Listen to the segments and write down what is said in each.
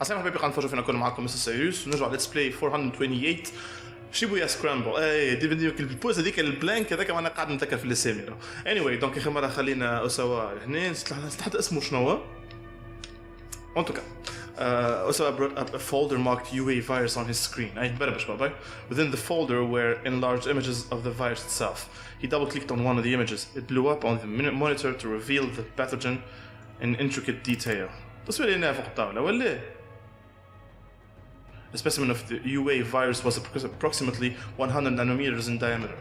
السلام حبايبي قاعد نتفرجوا فينا كنا معاكم مستر سيريوس ونرجع ليتس بلاي 428 شيبويا سكرامبل. اي دي البوز هذيك البلانك هذاك وانا قاعد نتذكر في الاسامي. anyway دونك اخر مره خلينا اسوا هنا تحت اسمه شنو هو en tout cas. Osawa brought up a folder marked UA virus on his screen. Within the folder were enlarged images of the virus itself. He double-clicked on one of the images. It blew up on the monitor to reveal the pathogen in intricate detail. تصوير هنا فوق الطاولة ولا؟ The specimen of the UA virus was approximately 100 nanometers in diameter.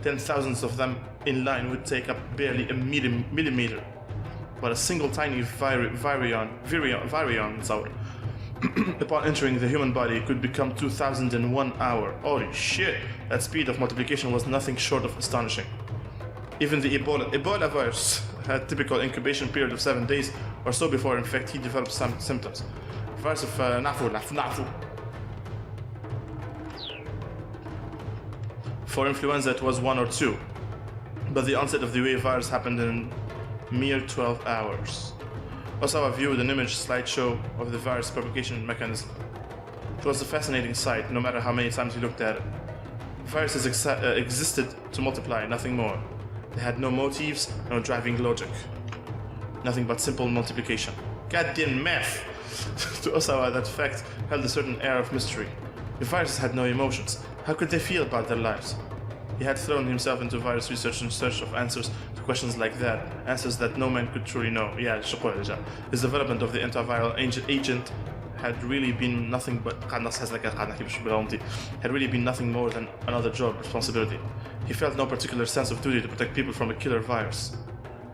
10,000 of them in line would take up barely a millimeter. But a single tiny virion upon entering the human body could become 2,000 in 1 hour. Holy shit! That speed of multiplication was nothing short of astonishing. Even the Ebola virus had a typical incubation period of 7 days or so before in fact he developed some symptoms. The virus of Nafu. For influenza it was 1 or 2, but the onset of the UA virus happened in mere 12 hours. Osawa viewed an image slideshow of the virus propagation mechanism. It was a fascinating sight, no matter how many times he looked at it. Viruses existed to multiply, nothing more. They had no motives, no driving logic. Nothing but simple multiplication. Goddamn math! To Osawa, that fact held a certain air of mystery. The viruses had no emotions. How could they feel about their lives? He had thrown himself into virus research in search of answers to questions like that, answers that no man could truly know. His development of the antiviral agent had really been nothing more than another job responsibility. He felt no particular sense of duty to protect people from a killer virus.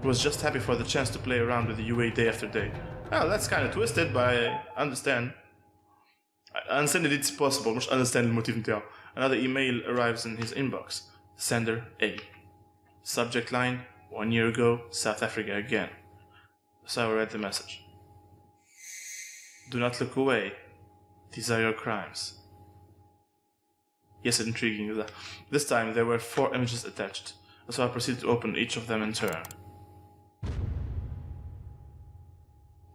He was just happy for the chance to play around with the UA day after day. Well, that's kind of twisted, but I understand. I understand that it's possible, مش understand الموتيف نتاعو. Another email arrives in his inbox. Sender A. Subject line, 1 year ago, South Africa again. So I read the message. Do not look away. These are your crimes. Yes, intriguing. This time there were 4 images attached. So I proceeded to open each of them in turn.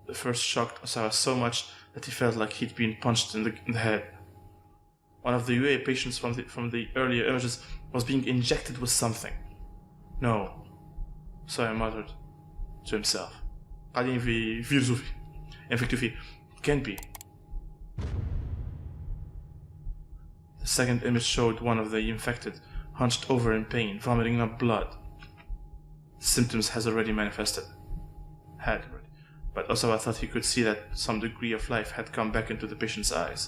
The first shocked Osawa so much that he felt like he'd been punched in the head. One of the UA patients from the earlier images was being injected with something. No. So I muttered to himself. قاعدين في فيروس فيه. infected فيه. Can't be. The second image showed one of the infected hunched over in pain, vomiting up blood. Symptoms had already manifested. But also I thought he could see that some degree of life had come back into the patient's eyes.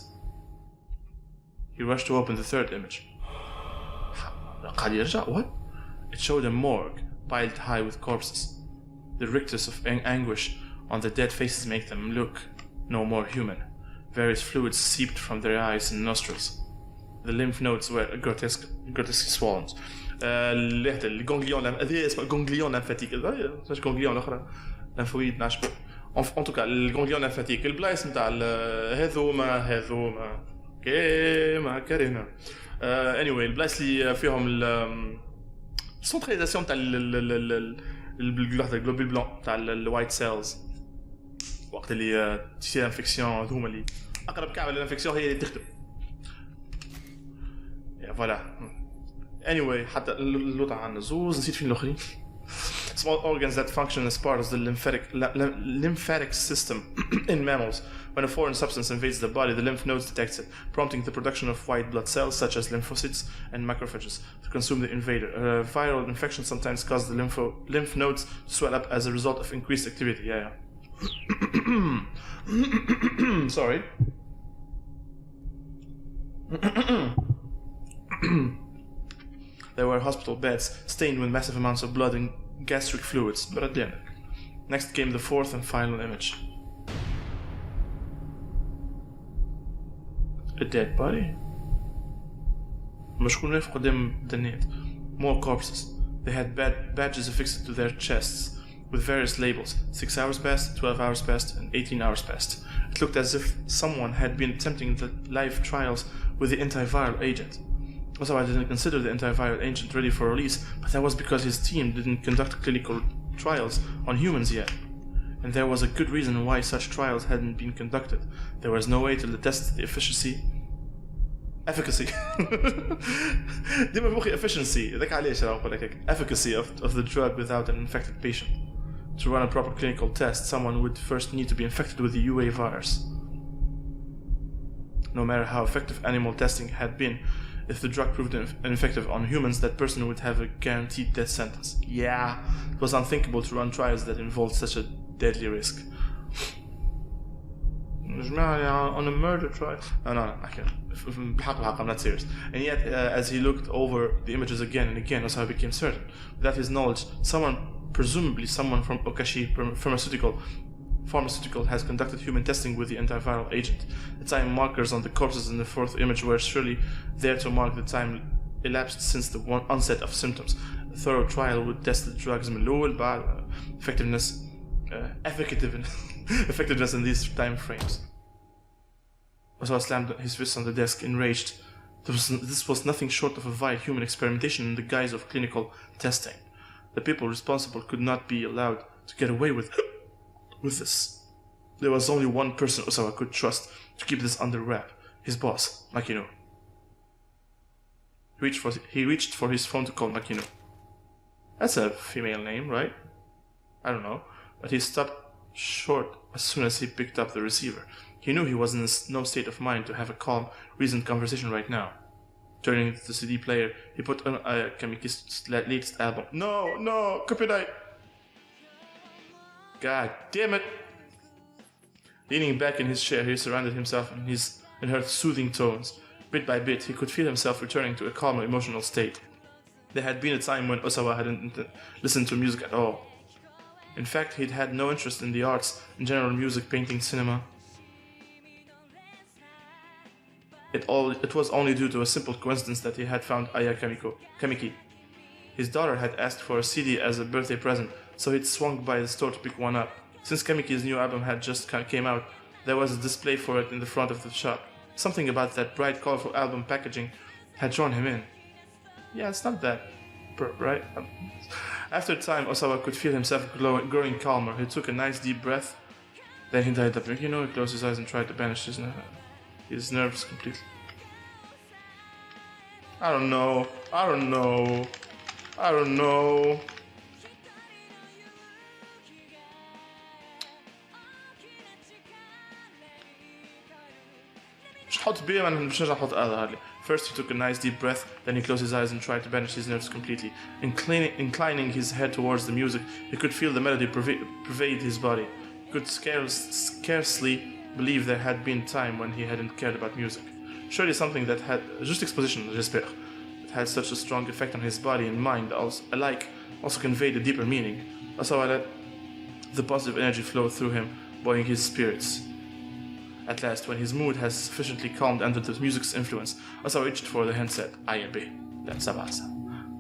He rushed to open the third image. What? It showed a morgue piled high with corpses. The rictus of anguish on the dead faces make them look no more human. Various fluids seeped from their eyes and nostrils. The lymph nodes were grotesquely swollen. الجونغليون هذه اسمها جونغليون لمفاتيك. مش جونغليون الاخرى لمفويد ناشبه. En tout cas الجونغليون لمفاتيك البلايص نتاع هذوما كيما كارينا. anyway البلايص اللي فيهم السنتراليزاسيون تاع الجلوبول بلون تاع الوايت سيلز وقت اللي تصير انفكسيون هذوما اللي اقرب كعبه للانفكسيون هي اللي تخدم. فوالا anyway حتى اللوطة عن زوز نسيت فين الاخرين. Small organs that function as part of the lymphatic system in mammals. When a foreign substance invades the body, the lymph nodes detect it, prompting the production of white blood cells such as lymphocytes and macrophages to consume the invader. Viral infections sometimes cause the lymph nodes to swell up as a result of increased activity. Sorry. There were hospital beds stained with massive amounts of blood and gastric fluids. Next came the fourth and final image. A dead body. More corpses. They had badges affixed to their chests with various labels. 6 hours passed, 12 hours passed, and 18 hours passed. It looked as if someone had been attempting the live trials with the antiviral agent. Also, I didn't consider the antiviral agent ready for release, but that was because his team didn't conduct clinical trials on humans yet. and there was a good reason why such trials hadn't been conducted. There was no way to test the efficacy ديما بمخي efficiency ذاك علاش راه نقول لك efficacy of the drug without an infected patient. To run a proper clinical test, someone would first need to be infected with the UA virus. No matter how effective animal testing had been, if the drug proved ineffective on humans, that person would have a guaranteed death sentence. Yeah, it was unthinkable to run trials that involved such a deadly risk. On a murder trial? No, I can't. I'm not serious. And yet, as he looked over the images again and again, that's how he became certain. Without his knowledge, presumably someone from Okashi Pharmaceutical has conducted human testing with the antiviral agent. The time markers on the corpses in the fourth image were surely there to mark the time elapsed since the onset of symptoms. A thorough trial would test the drug's effectiveness in these time frames. Osawa slammed his fist on the desk, enraged. This was nothing short of a vile human experimentation in the guise of clinical testing. The people responsible could not be allowed to get away with this. There was only one person Osawa could trust to keep this under wrap, his boss, Makino. He reached for his phone to call Makino. That's a female name, right? I don't know, but he stopped short as soon as he picked up the receiver. He knew he was in no state of mind to have a calm, reasoned conversation right now. Turning to the CD player, he put on Kamiki's latest album. No, copyright! God damn it! Leaning back in his chair, he surrounded himself and heard soothing tones. Bit by bit, he could feel himself returning to a calmer emotional state. There had been a time when Osawa hadn't listened to music at all. In fact, he'd had no interest in the arts, in general music, painting, cinema. It was only due to a simple coincidence that he had found Aya Kamiki. His daughter had asked for a CD as a birthday present, so he'd swung by the store to pick one up. Since Kamiki's new album had just came out, there was a display for it in the front of the shop. Something about that bright, colorful album packaging had drawn him in. Yeah, it's not that right? After a time, Osawa could feel himself growing calmer. He took a nice deep breath, then he died up. He closed his eyes and tried to banish his nerves completely. I don't know. First he took a nice deep breath, then he closed his eyes and tried to banish his nerves completely. Inclining his head towards the music, he could feel the melody pervade his body. He could scarcely believe there had been a time when he hadn't cared about music. Surely something that had just exposition, j'espère, that had such a strong effect on his body and mind alike also conveyed a deeper meaning. Osawa let the positive energy flow through him, buoying his spirits. At last, when his mood has sufficiently calmed under the music's influence, Osawa reached for the handset. IAB. That's Sabasa.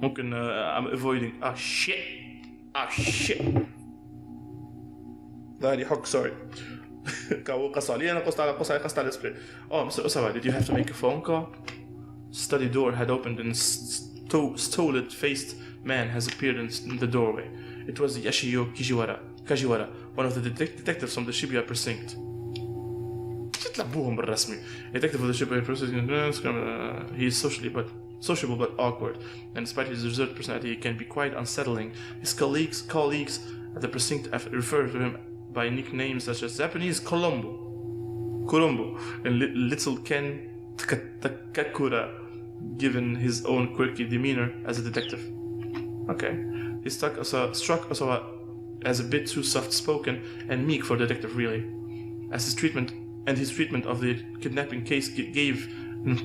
I'm avoiding. Oh shit. Daddy Hawk, sorry. Oh, Mr. Osawa, did you have to make a phone call? Study door had opened and a stolid-faced man has appeared in the doorway. It was Yashio Kajiwara, one of the detectives from the Shibuya precinct. Detective of the Shibuya precinct. He is sociable but awkward, and despite his reserved personality, he can be quite unsettling. His colleagues at the precinct refer to him by nicknames such as Japanese Kurumbu, and Little Ken Takakura, given his own quirky demeanor as a detective. Okay, he struck Osawa as a bit too soft-spoken and meek for a detective, really. His treatment of the kidnapping case gave an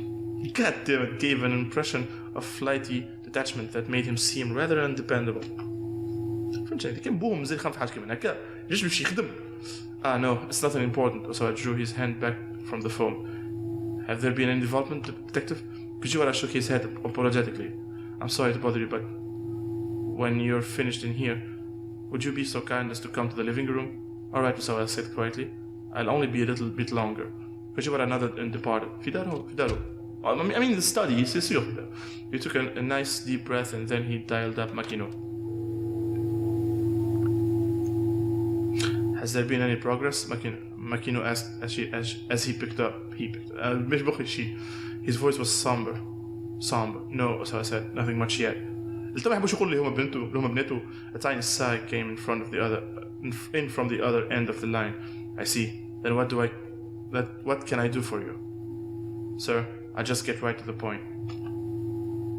impression of flighty detachment that made him seem rather undependable. No, it's nothing important. Osawa drew his hand back from the phone. Have there been any development, detective? Kajiwara shook his head apologetically. I'm sorry to bother you, but when you're finished in here, would you be so kind as to come to the living room? Alright, Osawa said quietly. I'll only be a little bit longer. Kajiwara nodded and departed. Fidaro. I mean the study, c'est sûr. He took a nice deep breath and then he dialed up Makino. Has there been any progress? Makino asked as he picked up. مش بخي شي. His voice was somber. No, so I said, nothing much yet. قلت ما يحبوش يقولوا اللي هما بنته. A tiny sigh came in from the other end of the line. I see. Then what can I do for you? Sir, I just get right to the point.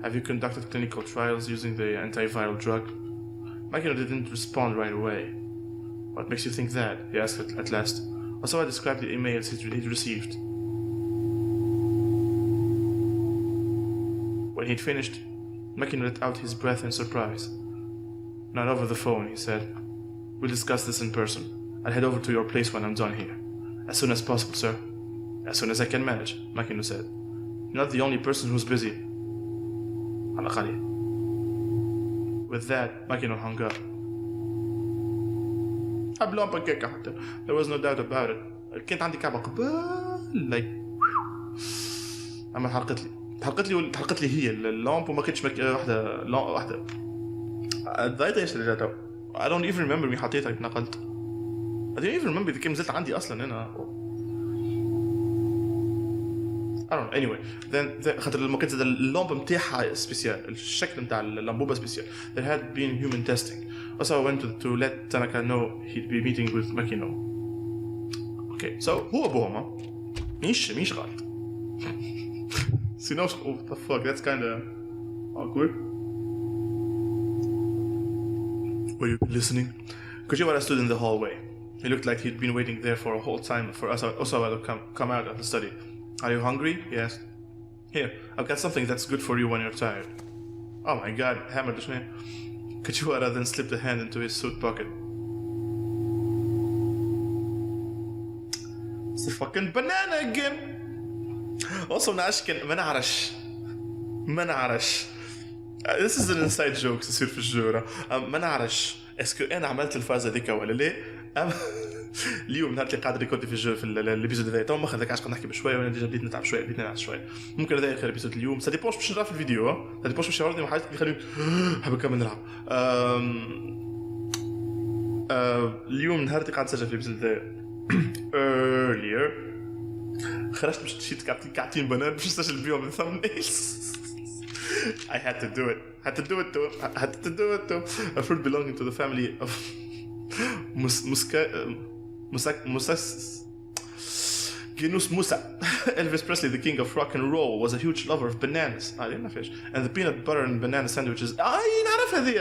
Have you conducted clinical trials using the antiviral drug? Makino didn't respond right away. What makes you think that? He asked at last. Also, I described the emails he'd received. When he'd finished, Makino let out his breath in surprise. Not over the phone, he said. We'll discuss this in person. I'll head over to your place when I'm done here. As soon as possible, sir. As soon as I can manage, Makino said. You're not the only person who's busy. With that, Makino hung up. There was no doubt about it. كانت عندي كعبة قبل like أما حرقت لي هي اللامب وما كنتش واحدة ضايقة ايش اللي جاتها. I don't even remember مين حطيتها نقلت. I don't even remember إذا كم نزلت عندي أصلا هنا. I don't know. Anyway, then خاطر لما كنت اللامب متاعها سبيسيال الشكل متاع اللامبوبة سبيسيال. There had been human testing. Also, I went to let Tanaka know he'd be meeting with Makino. Okay, so هو أبوهما مش غلط. What the fuck? That's kind of awkward. Were you listening? Kojiwara stood in the hallway. He looked like he'd been waiting there for a whole time for Osawa to come out of the study. Are you hungry? He asked. Here, I've got something that's good for you when you're tired. Oh my god, hammered the snake. Kojiwara then slipped a hand into his suit pocket. It's the fucking banana again! Also, ما نعرش. This is an inside joke تصير في الجورة. ما نعرش اسكو انا عملت الفازة ذيك ولا لا. اليوم نهار اللي قاعد ريكوردي في الابيزود هذا تو ما خذاك عشان نحكي بشويه وانا ديجا بديت نتعب شويه بديت نلعب شويه. ممكن هذا اخر ابيزود اليوم سا ديبونش باش نرى في الفيديو سا ديبونش باش يعرضني حاجات اللي يخليني حاب نكمل نلعب. اليوم نهار اللي قاعد نسجل في الابيزود هذا earlier خرجت باش شيت كعتين بنات باش نسجل بيهم الثامنيلز. I had to do it though. A fruit belonging to the family of Genus Musa. Elvis Presley, the king of rock and roll, was a huge lover of bananas. And the peanut butter and banana sandwiches. نعرفها ذي.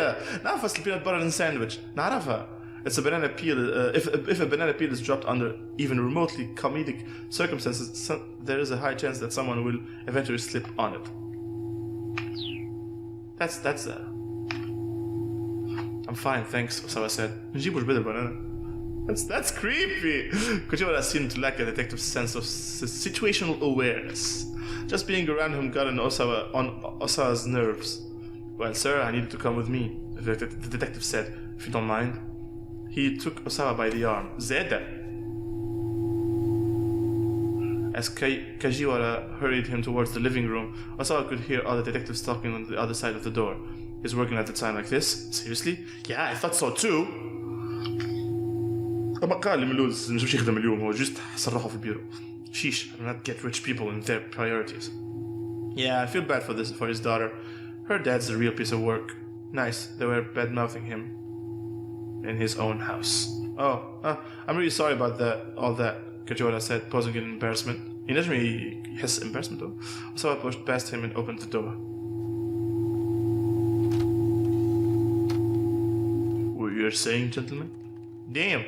نعرف the peanut butter and sandwich. نعرفها. It's a banana peel. If a banana peel is dropped under even remotely comedic circumstances, there is a high chance that someone will eventually slip on it. That's I'm fine, thanks. So I said. نجيبوش بدل banana. That's creepy. Kojiwara seemed to lack a detective's sense of situational awareness. Just being around him got on Osawa's nerves. Well, sir, I needed to come with me, the detective said, if you don't mind. He took Osawa by the arm. Zeda. As Kajiwara hurried him towards the living room, Osawa could hear other detectives talking on the other side of the door. He's working at the time like this? Seriously? Yeah, I thought so too. ما قال لي ملوز مش يخدم اليوم هو جست صرحه في البيرو. Sheesh, I do not get rich people in their priorities. Yeah, I feel bad for his daughter. Her dad's a real piece of work. Nice, they were bad-mouthing him in his own house. I'm really sorry about all that, Kajiwara said, posing in embarrassment. He doesn't really has embarrassment though. So I pushed past him and opened the door. What you're saying, gentlemen? Damn,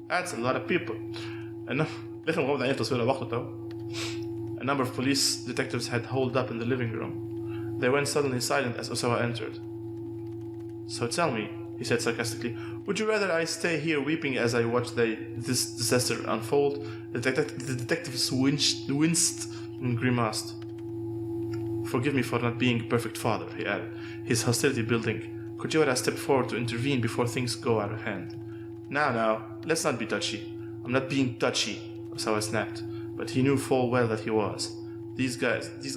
that's a lot of people. A number of police detectives had holed up in the living room. They went suddenly silent as Osawa entered. So tell me, he said sarcastically, would you rather I stay here weeping as I watch this disaster unfold? The detectives winced and grimaced. Forgive me for not being a perfect father, he added, his hostility building. Kojiwara stepped forward to intervene before things go out of hand. Now, let's not be touchy. I'm not being touchy, Osawa snapped, but he knew full well that he was. These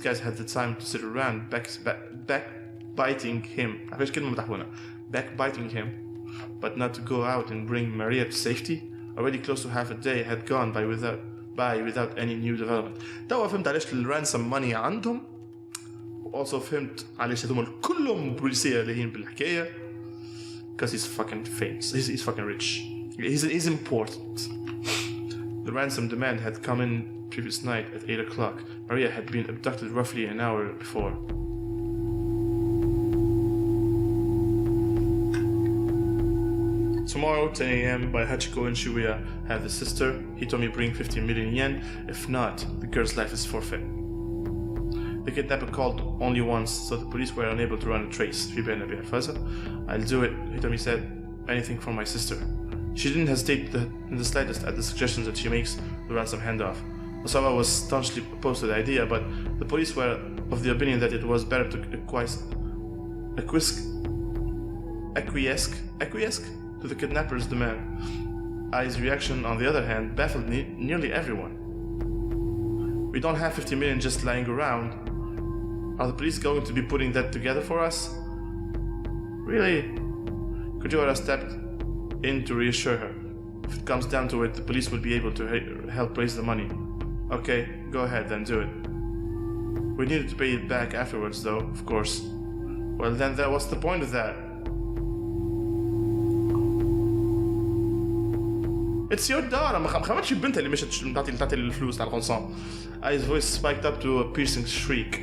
guys had the time to sit around backbiting him, but not to go out and bring Maria to safety. Already close to half a day had gone by without any new development. توا فهمت علاش الرانسم ماني عندهم. Also فهمت علاش هذوما كلهم بوليسية لاهين بالحكاية. Because he's fucking famous. He's fucking rich. He's important. The ransom demand had come in previous night at 8 o'clock. Maria had been abducted roughly an hour before. Tomorrow, 10 a.m. by Hachiko in Shibuya, have the sister. He told me bring 15 million yen. If not, the girl's life is forfeit. The kidnapper called only once, so the police were unable to run a trace. I'll do it, Hitomi said. Anything for my sister. She didn't hesitate in the slightest at the suggestions that she makes the ransom handoff. Osawa was staunchly opposed to the idea, but the police were of the opinion that it was better to acquiesce to the kidnapper's demand. Ai's reaction, on the other hand, baffled nearly everyone. We don't have 50 million just lying around. Are the police going to be putting that together for us? Really? Kujiwara stepped in to reassure her. If it comes down to it, the police will be able to help raise the money. Okay, go ahead then, do it. We needed to pay it back afterwards though, of course. Well then, what's the point of that? It's your daughter. ما خمتش بنتها اللي مشت تعطي الفلوس تاع القنصان. Ai's voice spiked up to a piercing shriek.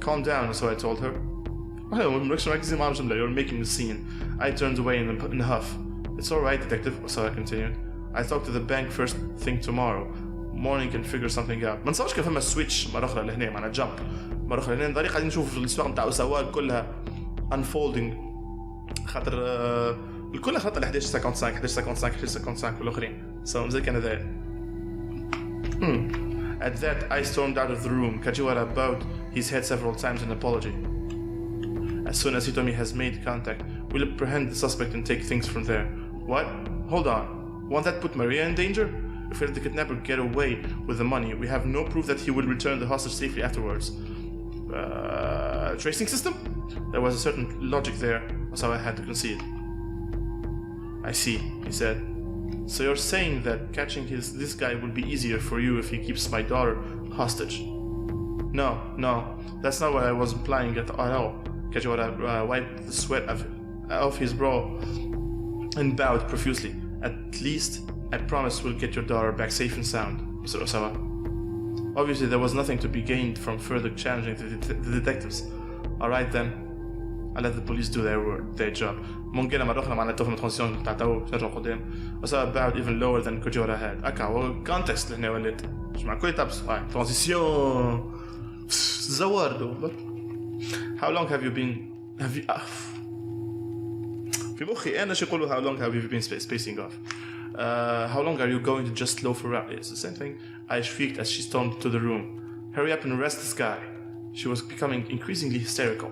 Calm down, so I told her. You're making a scene. I turned away in a huff. It's alright, detective, so I continued. I'll talk to the bank first thing tomorrow. Morning can figure something out. ما نصورش كيف فما سويتش مرة أخرى لهنا معنا جمب. مرة أخرى لهنا نضل قاعدين نشوف الأسواق نتاع أوساوا كلها unfolding. خاطر الكل خط ال 11:55 والآخرين. So مزال كان ذا. At that, I stormed out of the room. Kajiwara bowed his head several times in apology. As soon as Hitomi has made contact, we'll apprehend the suspect and take things from there. What? Hold on. Won't that put Maria in danger? If we let the kidnapper get away with the money, we have no proof that he would return the hostage safely afterwards. Tracing system? There was a certain logic there, so I had to concede. I see, he said. So you're saying that catching this guy would be easier for you if he keeps my daughter hostage? No, that's not what I was implying at all. Kajiwara wiped the sweat off his brow and bowed profusely. At least, I promise we'll get your daughter back safe and sound, Mr. Osawa. Obviously, there was nothing to be gained from further challenging the detectives. Alright then, I'll let the police do their job. ممكن مرة أخرى معنا توفى ترانزيشن تاع تو نرجع قدام. Osawa bowed even lower than Kajiwara had. أكا هو context اللي هنا ولات. مش مع كل تابس. ترانزيشن. زواردو. How long have you been? في مخي أنا شو يقولوا how long have you been spacing off? How long are you going to just loaf around? It's the same thing. I shrieked as she stormed to the room. Hurry up and arrest this guy. She was becoming increasingly hysterical.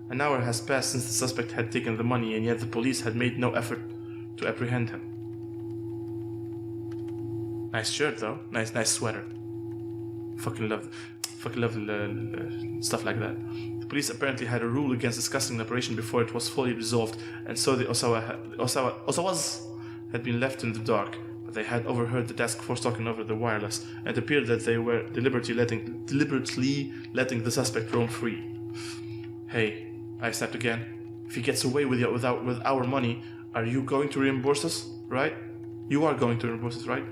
An hour has passed since the suspect had taken the money, and yet the police had made no effort to apprehend him. Nice shirt though. Nice sweater. Fucking love stuff like that. The police apparently had a rule against discussing the operation before it was fully resolved, and so the Osawas had been left in the dark. But they had overheard the task force talking over the wireless, and it appeared that they were deliberately letting the suspect roam free. Hey, I snapped again. If he gets away with our money, are you going to reimburse us, right? You are going to reimburse us, right?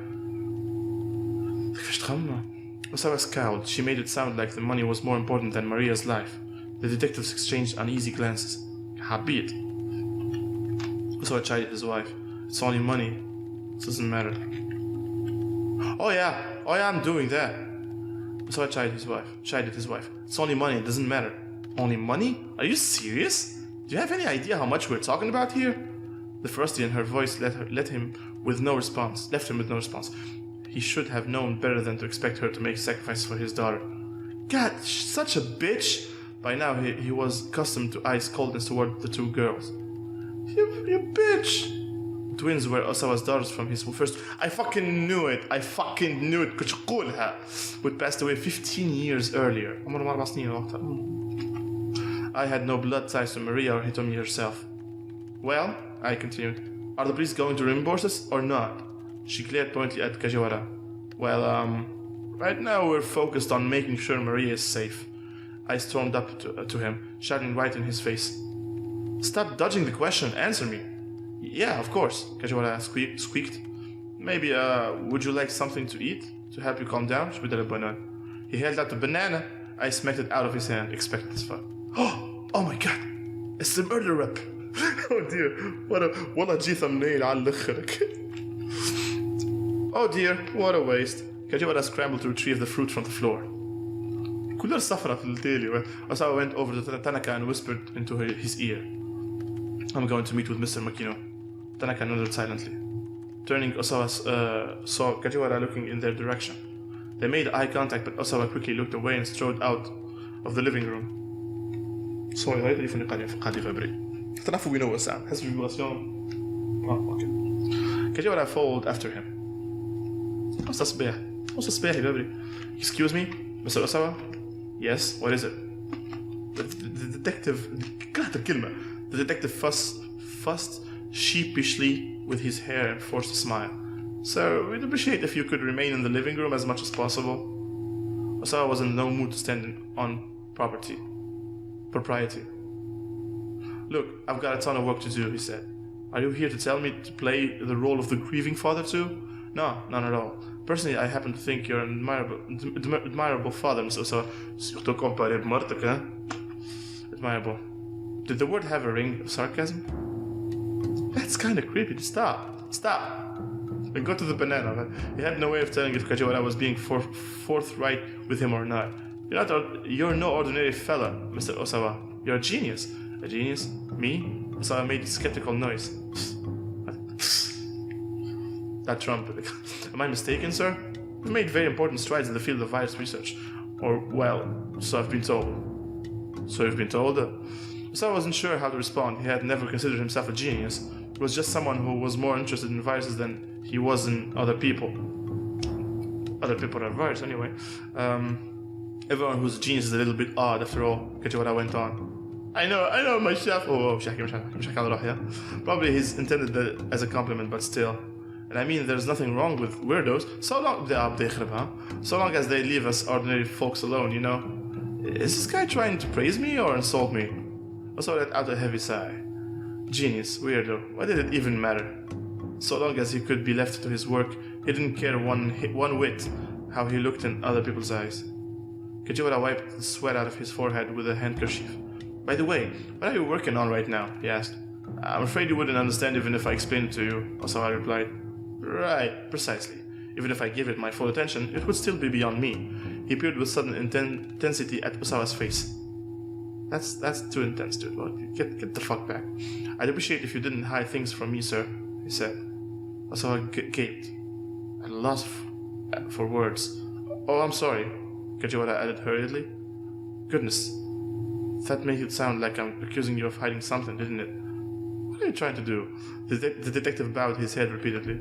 Osawa scowled. She made it sound like the money was more important than Maria's life. The detectives exchanged uneasy glances. Habit. Osawa chided his wife. It's only money. It doesn't matter. Oh yeah, I'm doing that. Osawa chided his wife. It's only money, it doesn't matter. Only money? Are you serious? Do you have any idea how much we're talking about here? The ferocity in her voice left him with no response. He should have known better than to expect her to make sacrifices for his daughter. God, such a bitch! By now, he was accustomed to Ai's coldness toward the two girls. You bitch! Twins were Osawa's daughters from his first... I fucking knew it! كنت قولها! Who had passed away 15 years earlier. I had no blood ties to Maria or Hitomi herself. Well, I continued, Are the police going to reimburse us or not? She glared pointedly at Kajiwara. Well, right now we're focused on making sure Maria is safe. I stormed up to him, shouting right in his face. Stop dodging the question, answer me. Yeah, of course, Kajiwara squeaked. Maybe, would you like something to eat to help you calm down? He held out the banana. I smacked it out of his hand, expectant as fuck. Oh my god, it's the murder rep. Oh dear, what a G thumbnail على الاخرك. Oh dear, what a waste. Kajiwara scrambled to retrieve the fruit from the floor. كلها صفرة في التالي. Osawa went over to Tanaka and whispered into his ear. I'm going to meet with Mr. Makino. Tanaka nodded silently. Turning, Osawa saw Kajiwara looking in their direction. They made eye contact, but Osawa quickly looked away and strode out of the living room. Sorry, غير اللي فقادي فابري. اختلفوا بينه وسام. حسب الفيبراسيون. Okay. Kajiwara followed after him. What's صباحي فابري? Excuse me, Mr. Osawa? Yes, what is it? The detective... كرهت الكلمة. The detective fussed sheepishly with his hair and forced a smile. So, we'd appreciate if you could remain in the living room as much as possible. Osawa was in no mood to stand on propriety. Look, I've got a ton of work to do, he said. Are you here to tell me to play the role of the grieving father too? No, none at all. Personally, I happen to think you're an admirable father, Mr. Osawa. Surtout comparé بمرتك, huh? Admirable. Did the word have a ring of sarcasm? That's kind of creepy. Stop. And go to the banana, man. He had no way of telling if Kajiwara was being forthright with him or not. You're no ordinary fella, Mr. Osawa. You're a genius. A genius? Me? Osawa made a skeptical noise. That trumpet. Am I mistaken, sir? You made very important strides in the field of virus research. Or, well, so I've been told. So you've been told? Osawa wasn't sure how to respond. He had never considered himself a genius. He was just someone who was more interested in viruses than he was in other people. Other people are virus, anyway. Everyone who's a genius is a little bit odd, after all, Kajiwara went on. I know, my chef. Probably he's intended that as a compliment, but still. And I mean, there's nothing wrong with weirdos, so long as they leave us ordinary folks alone, you know. Is this guy trying to praise me or insult me? Also let out a heavy sigh. Genius, weirdo, why did it even matter? So long as he could be left to his work, he didn't care one whit how he looked in other people's eyes. Kajiwara wiped the sweat out of his forehead with a handkerchief. By the way, what are you working on right now? He asked. I'm afraid you wouldn't understand even if I explained it to you, Osawa replied. Right, precisely. Even if I gave it my full attention, it would still be beyond me. He peered with sudden intensity at Osawa's face. That's too intense, dude. Well, get the fuck back. I'd appreciate if you didn't hide things from me, sir, he said. Osawa gaped, at a loss for words. Oh, I'm sorry, Kajiwara added hurriedly. Goodness, that made it sound like I'm accusing you of hiding something, didn't it? What are you trying to do? The detective bowed his head repeatedly.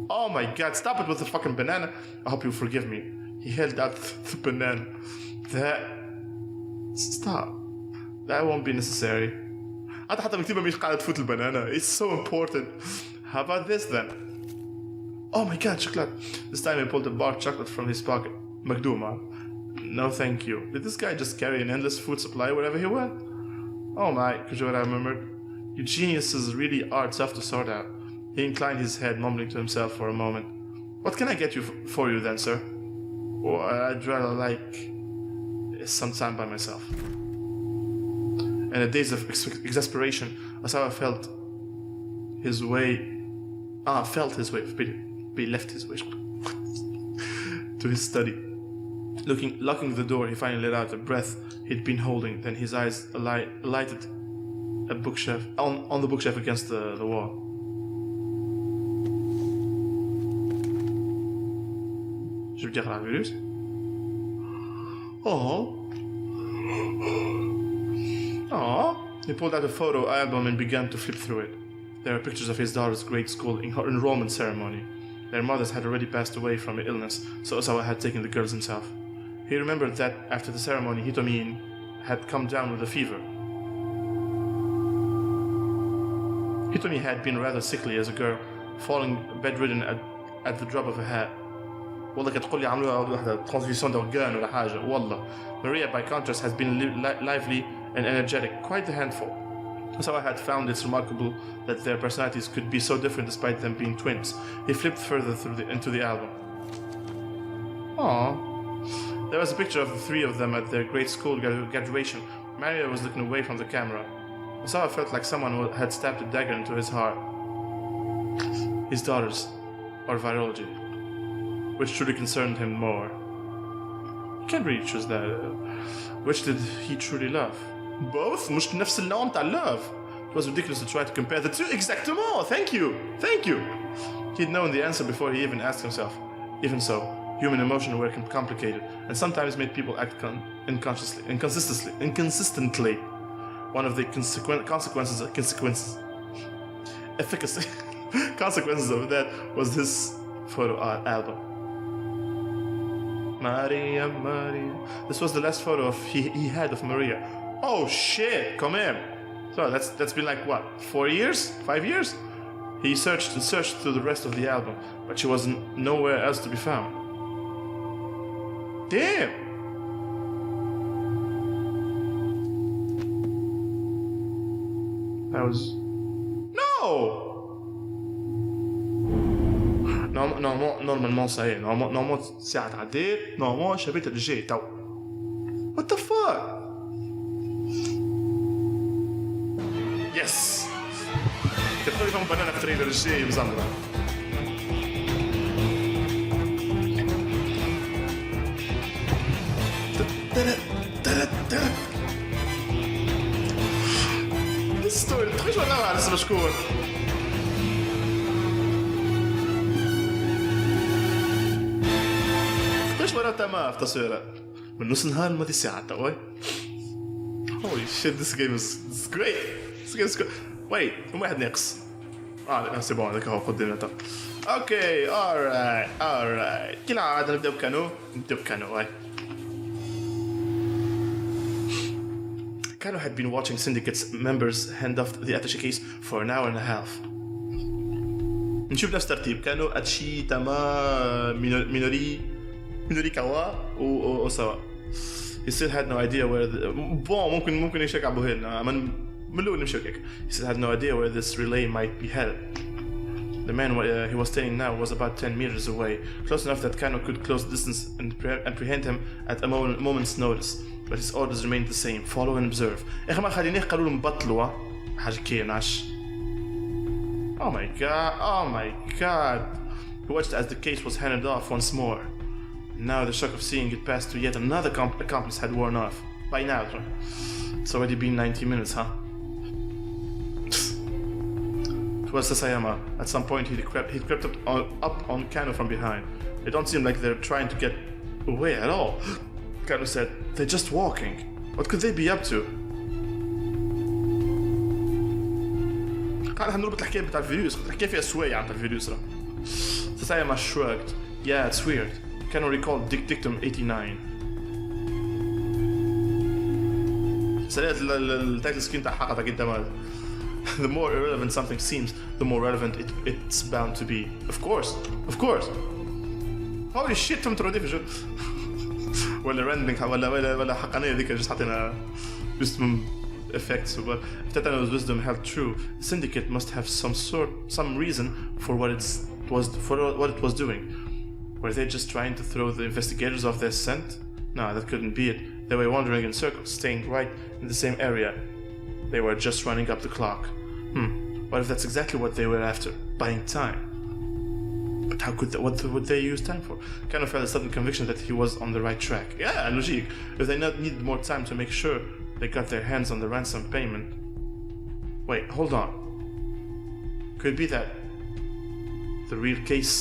Oh my god, stop it with the fucking banana. I hope you forgive me. He held out the banana. Stop. That won't be necessary. حتى مكتوبة مش قاعدة تفوت البنانة. It's so important. How about this then? Oh my god, chocolate. This time he pulled a bar of chocolate from his pocket. مقدومة. No thank you. Did this guy just carry an endless food supply wherever he went? Oh my, Kajiwara murmured. You geniuses really are tough to sort out. He inclined his head, mumbling to himself for a moment. What can I get you for you then, sir? Or I'd rather like some time by myself. In a daze of exasperation, Osawa felt his way, he left his way to his study. Locking the door, he finally let out a breath he'd been holding. Then his eyes alighted a bookshelf on the bookshelf against the wall. Je veux dire la virus. Oh. He pulled out a photo album and began to flip through it. There are pictures of his daughter's grade school enrollment ceremony. Their mothers had already passed away from illness, so Osawa had taken the girls himself. He remembered that after the ceremony, Hitomi had come down with a fever. Hitomi had been rather sickly as a girl, falling bedridden at the drop of a hat. والله كتقول لي عملوها واحدة transfusion d'organe ولا حاجة والله. Maria, by contrast, has been lively and energetic, quite a handful. So I had found it remarkable that their personalities could be so different despite them being twins. He flipped further into the album. Aww. There was a picture of the three of them at their grade school graduation. Maria was looking away from the camera. Osawa felt like someone had stabbed a dagger into his heart. His daughters, or virology, which truly concerned him more. You can't really choose that. Which did he truly love? Both? مش نفس النوع تاع love. It was ridiculous to try to compare the two. Exactement! Thank you! He'd known the answer before he even asked himself. Even so, human emotions were complicated and sometimes made people act inconsistently. One of the consequences of that was this photo album. Maria. This was the last photo he had of Maria. Oh shit, come here. So that's been like what, 4 years? 5 years? He searched through the rest of the album, but she was nowhere else to be found. Damn! That was... No! Normalement ça y est. Normalement ساعة تعديت. Normalement شبيت الجاي تو. What the fuck? Yes! كتقولي فهم بنانا في تريلر الجاي مزمرة. ستوري تخيش ولا على اسم شكون تخيش ورا تمام في تصويره من نص النهار الماضي ساعة توي. Holy shit, this game is great. This game is great. Wait, واحد ناقص. سي بون هذاك هو قدامنا تو. اوكي alright. كالعادة نبداو بكانو هاي. Kano had been watching Syndicate's members hand off the attaché case for an hour and a half. نشوف نفس ترتيب كانوا اتشي تاما مينوري كاوا و اوساوا. He still had no idea where ممكن يشك ابو هنا من الاول نمشي هيك. He still had no idea where this relay might be headed. The man he was staying now was about 10 meters away, close enough that Kano could close the distance and apprehend him at a moment's notice. But his orders remained the same: follow and observe. إخي ما خلينيه قالوا لهم بطلوا حاجة كيناش. Oh my god. He watched as the case was handed off once more. Now the shock of seeing it pass to yet another accomplice had worn off. By now, it's already been 90 minutes, huh? It was Sasayama. At some point he crept up on Kano from behind. It don't seem like they're trying to get away at all. Kano said, they're just walking. What could they be up to? قاعد هنربط الحكاية بتاع الفيروس. الحكاية فيها سوايع عن الفيروس. Sasayama shrugged. Yeah, it's weird. Kano recalled Dictum 89. سرقت التايتل سكرين تاع حقتك انت مال. The more irrelevant something seems, the more relevant it's bound to be. Of course. Holy shit, تم ترودي في شو. ولا رندنج ولا حقانية ذيك جست حطينا wisdom effects. But if Tetano's wisdom held true, the syndicate must have some reason for what it was doing. Were they just trying to throw the investigators off their scent? No, that couldn't be it. They were wandering in circles, staying right in the same area. They were just running up the clock. What if that's exactly what they were after? Buying time. But what would they use time for? Kind of felt a sudden conviction that he was on the right track. Yeah, logique. If they needed more time to make sure they got their hands on the ransom payment. Wait, hold on. Could it be that the real case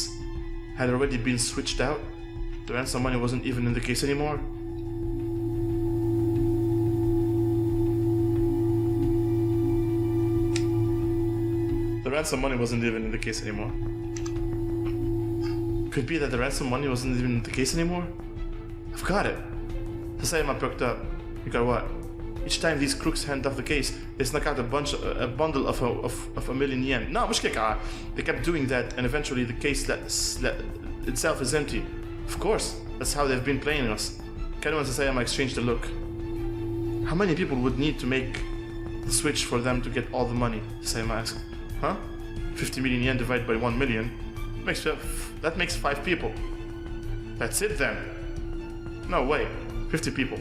had already been switched out? The ransom money wasn't even in the case anymore? The ransom money wasn't even in the case anymore. Could it be that the ransom money wasn't even in the case anymore? I've got it. Sasayama perked up. You got what? Each time these crooks hand off the case, they snuck out a bundle of a million yen. No, مش كيك. They kept doing that, and eventually the case itself is empty. Of course, that's how they've been playing us. Kanu and Sasayama exchanged a look. How many people would need to make the switch for them to get all the money? Sasayama asked. Huh? 50 million yen divided by 1 million? That makes 5 people. That's it then. No way. 50 people.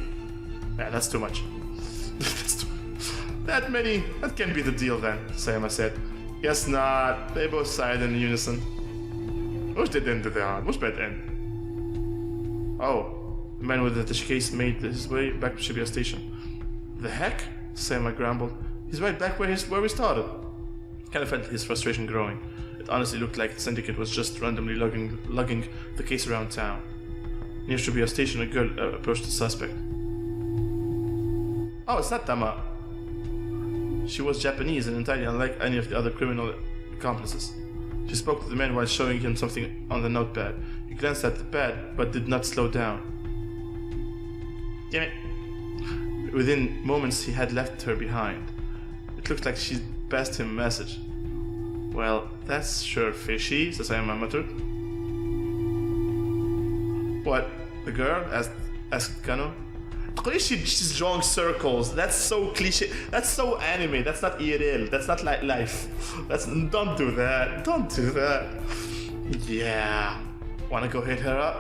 Yeah, that's too much. That many? That can't be the deal then, Sayama said. Guess not. They both sighed in unison. What's the end of the hand? What's bad end? Oh, the man with the case made his way back to Shibuya station. The heck? Sayama grumbled. He's right back where we started. Kind of felt his frustration growing. It honestly looked like the syndicate was just randomly lugging the case around town. Near Shibuya station, a girl approached the suspect. Oh, it's not Tama. She was Japanese and entirely unlike any of the other criminal accomplices. She spoke to the man while showing him something on the notepad. He glanced at the pad, but did not slow down. Damn it. Within moments, he had left her behind. It looked like she passed him a message. Well, that's sure fishy, Sasayama muttered. What? The girl? asked Kano. She's drawing circles. That's so cliche. That's so anime. That's not IRL. That's not like life. Don't do that. Don't do that. Yeah. Wanna go hit her up?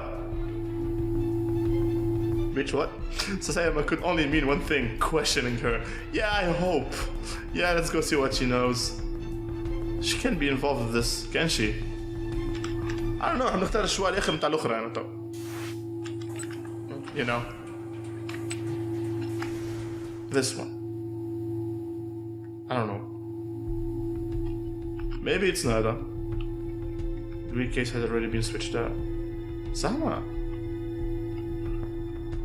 Bitch, what? Sasayama could only mean one thing, questioning her. Yeah, I hope. Yeah, let's go see what she knows. She can't be involved with this, can she? I don't know. I'm نختار الشوال الآخر متاع الأخرى أنا تو. You know. This one. I don't know. Maybe it's Nada. The weak case has already been switched out. Sama.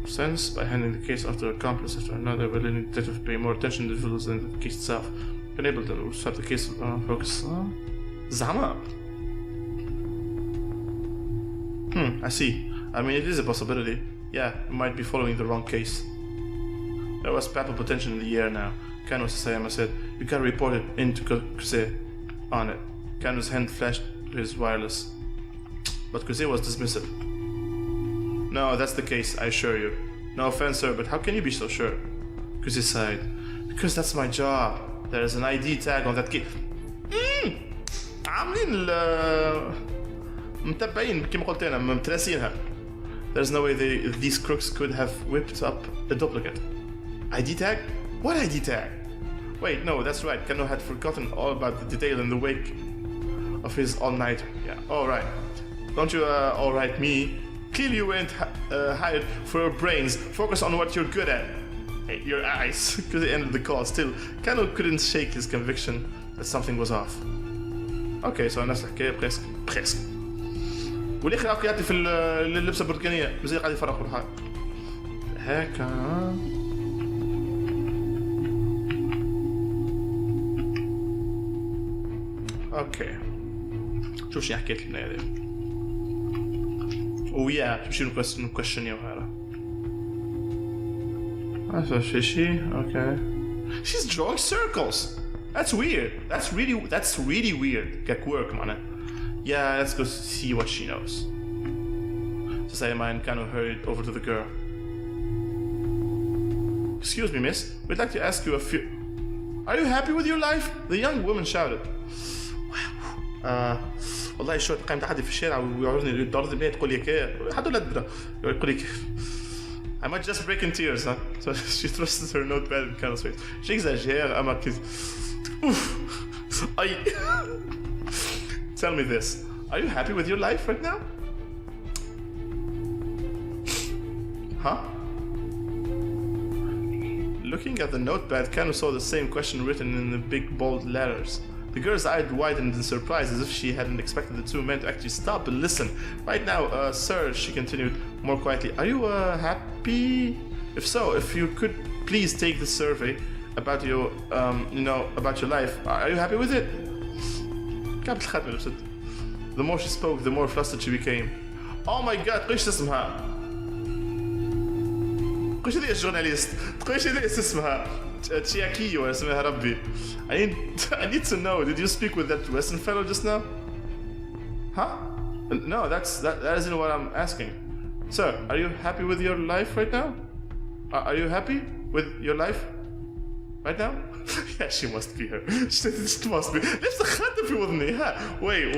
Sense by handing the case after accomplice after another, but letting the detective pay more attention to the visuals than the case itself. Been able to swap the case focus. Zama. I see. I mean, it is a possibility. Yeah, we might be following the wrong case. There was palpable tension in the air now. Kano Sasayama said, "You gotta report it into Kuse on it." Kano's hand flashed to his wireless. But Kuse was dismissive. "No, that's the case, I assure you. No offense, sir, but how can you be so sure?" Kuse sighed. "Because that's my job. There is an ID tag on that case." عاملين متبعين كما قلت أنا متراسينها. There's no way these crooks could have whipped up a duplicate. ID tag? What ID tag? Wait, no, that's right. Kano had forgotten all about the detail in the wake of his all-nighter. Yeah, alright. Don't you alright me? Clearly you weren't hired for your brains. Focus on what you're good at. Hey, your eyes. Because he ended the call. Still, Kano couldn't shake his conviction that something was off. Okay, so نفس الحكاية بريسك. والاخر هاكا يعطي في اللبسه البرتقاليه مازال قاعد يفرق روحه هكا. اوكي شوف شنو حكيت لنا هذه ويا شنو نكويشنيو هذا هذا شيء. اوكي. She's drawing circles. That's weird. That's really weird. كwork معناه. Yeah, let's go see what she knows. Sasayama and Kano hurried over to the girl. Excuse me, miss. We'd like to ask you a few... Are you happy with your life? The young woman shouted. والله شو قايم تحدي في الشارع ويعرضني الدار بيه تقول لي كيف حد ولا درا يقول لي I might just break in tears, huh? So she thrusts her notepad in Kano's face. J'exagère, ama Tell me this. Are you happy with your life right now? Huh? Looking at the notepad, Kano saw the same question written in the big bold letters. The girl's eyes widened in surprise as if she hadn't expected the two men to actually stop and listen. Right now, sir, she continued more quietly, are you happy? If so, if you could please take the survey about your, about your life. Are you happy with it? The more she spoke, the more flustered she became. Oh my god, قيش تقولش هذه الجورناليست تقولش هذه اسمها تشياكي ولا اسمها ربي. I need to know, did you speak with that Western fellow just now? Huh? No, that isn't what I'm asking. Sir, are you happy with your life right now? Are you happy with your life right now? Yeah, she must be her. She must be. ليش دخلت في وذني ها? Wait.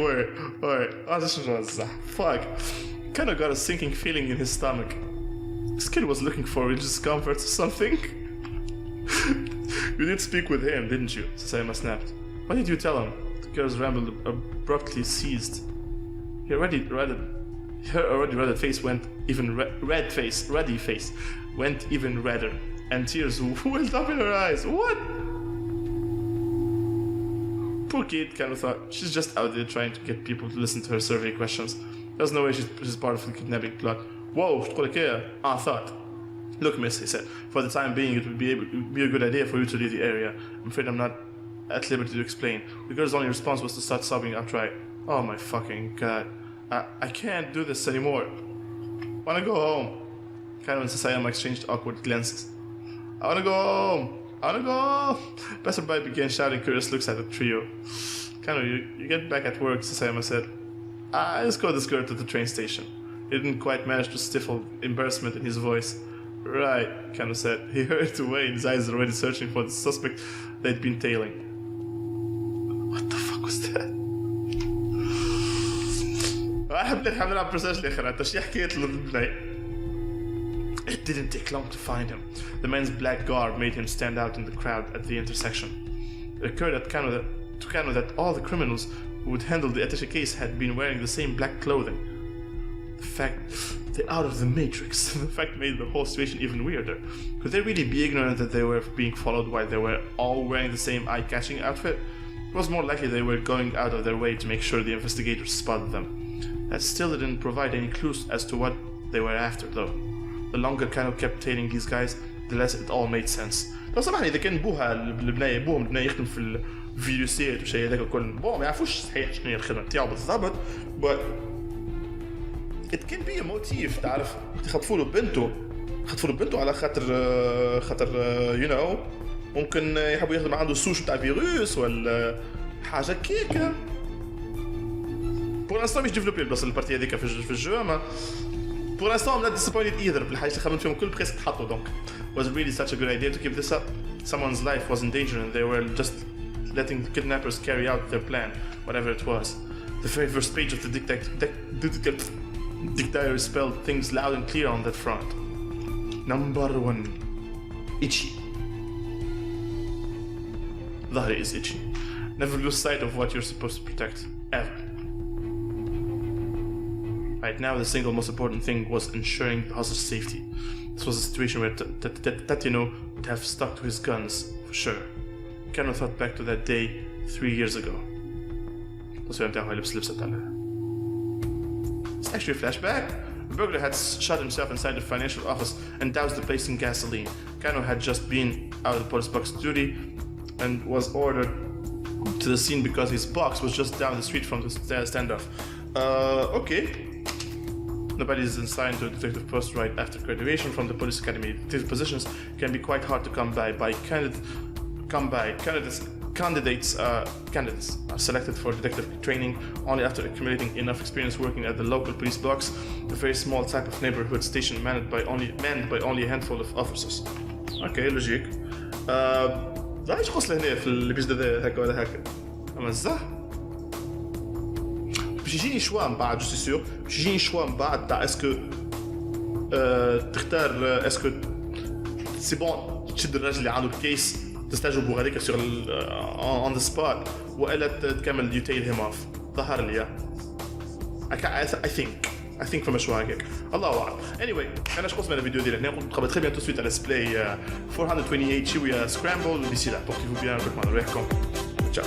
هذا شنو الزح? Fuck. Kind of got a sinking feeling in his stomach. This kid was looking for religious comfort or something. You did speak with him, didn't you? Sasayama snapped. What did you tell him? The girl's ramble abruptly ceased. Her already redder face went even ready face went even redder, and tears welled up in her eyes. What? Poor kid kind of thought she's just out there trying to get people to listen to her survey questions. There's no way she's part of the kidnapping plot. Whoa, I thought. Look, miss, he said, for the time being it would be a good idea for you to leave the area. I'm afraid I'm not at liberty to explain. The girl's only response was to start sobbing outright. Oh my fucking god. I can't do this anymore. Wanna go home. Kano and Sasayama exchanged awkward glances. I wanna go home. Passerby began shouting curious looks at the trio. Kano, you get back at work, Sasayama said. I escorted this girl to the train station. He didn't quite manage to stifle embarrassment in his voice. Right, Kano said. He hurried away, his eyes already searching for the suspect they'd been tailing. What the fuck was that? It didn't take long to find him. The man's black garb made him stand out in the crowd at the intersection. It occurred to Kano that all the criminals who would handle the attaché case had been wearing the same black clothing. The fact they're out of the matrix. The fact made the whole situation even weirder. Could they really be ignorant that they were being followed while they were all wearing the same eye-catching outfit? It was more likely they were going out of their way to make sure the investigators spotted them. That still didn't provide any clues as to what they were after, though. The longer Kano kept tailing these guys, the less it all made sense. لو سمحني إذا كان بوها يخدم في الفيروسات وشيء هذاك الكل ما يعرفوش صحيح شنو هي الخدمة تاعو بالضبط but it can be a motif تعرف خطفوا له بنته على خاطر you know ممكن يحبوا يخدم عنده سوش بتاع فيروس ولا حاجة كيكا. Pour l'instant مش ديفلوبي البلاصة البارتي هذيك في الجو ما Pour l'instant, I'm not disappointed either. بالحاجة اللي خممت فيهم كل بريسك تحطوا donc. Was it really such a good idea to keep this up? Someone's life was in danger and they were just letting the kidnappers carry out their plan, whatever it was. The very first page of the dictator spelled things loud and clear on that front. Number 1. Itchy. ظهري is itchy. Never lose sight of what you're supposed to protect. Ever. Right now, the single most important thing was ensuring the house's safety. This was a situation where Tatino would have stuck to his guns, for sure. Kano thought back to that day 3 years ago. It's actually a flashback. The burglar had shut himself inside the financial office and doused the place in gasoline. Kano had just been out of the police box duty and was ordered to the scene because his box was just down the street from the standoff. Okay. Nobody is assigned to a detective post right after graduation from the police academy. Detective positions can be quite hard to come by. Candidates are selected for detective training only after accumulating enough experience working at the local police box, a very small type of neighborhood station manned by only a handful of officers. Okay, logique. ايش قص هنا في البيج هكا ولا هكا؟ اما الزح باش يجيني شوا من بعد جو سي سور باش يجيني شوا من بعد تاع اسكو تختار اسكو سي بون تشد الراجل اللي عنده الكيس تستجوبوا هذيك سور اون ذا سبوت والا تكمل يو تيل هيم اوف ظهر لي I think فما شو هكاك الله اعلم. anyway انا شخص من الفيديو ديال هنا قبل très bientôt suite à let's play 428 Shibuya Scramble d'ici là portez-vous bien avec moi. Ciao.